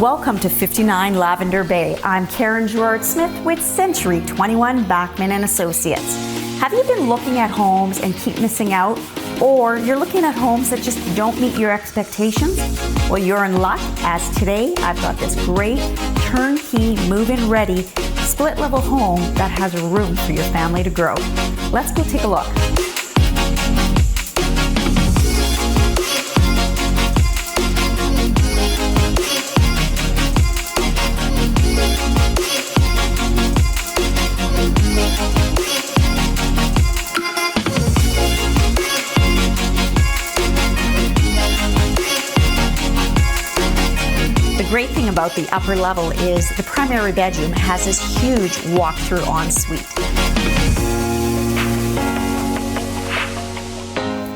Welcome to 59 Lavender Bay. I'm Karen Gerard-Smith with Century 21 Bachman and Associates. Have you been looking at homes and keep missing out? Or you're looking at homes that just don't meet your expectations? Well, you're in luck, as today I've got this great turnkey, move-in ready, split level home that has room for your family to grow. Let's go take a look. The great thing about the upper level is the primary bedroom has this huge walk-through ensuite.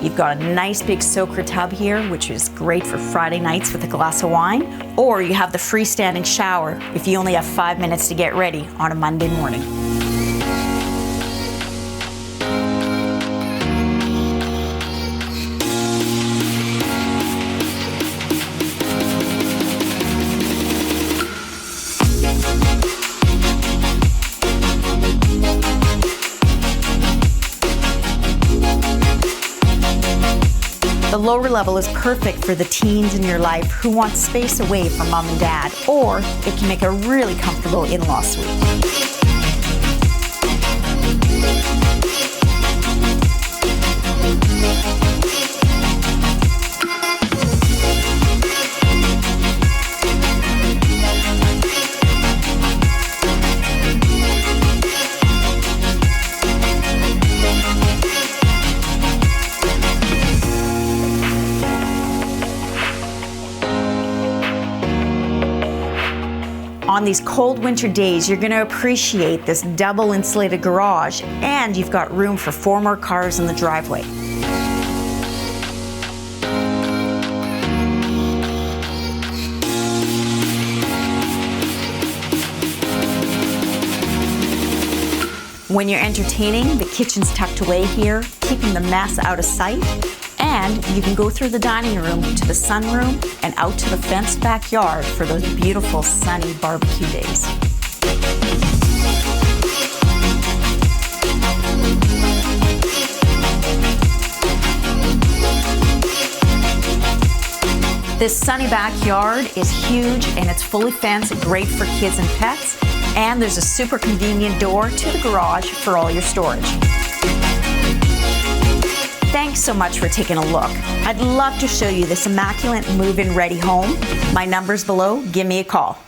You've got a nice big soaker tub here, which is great for Friday nights with a glass of wine, or you have the freestanding shower if you only have 5 minutes to get ready on a Monday morning. The lower level is perfect for the teens in your life who want space away from mom and dad, or it can make a really comfortable in-law suite. On these cold winter days, you're going to appreciate this double insulated garage, and you've got room for 4 more cars in the driveway. When you're entertaining, the kitchen's tucked away here, keeping the mess out of sight. And you can go through the dining room to the sunroom and out to the fenced backyard for those beautiful sunny barbecue days. This sunny backyard is huge and it's fully fenced, great for kids and pets. And there's a super convenient door to the garage for all your storage. Thanks so much for taking a look. I'd love to show you this immaculate move-in ready home. My number's below. Give me a call.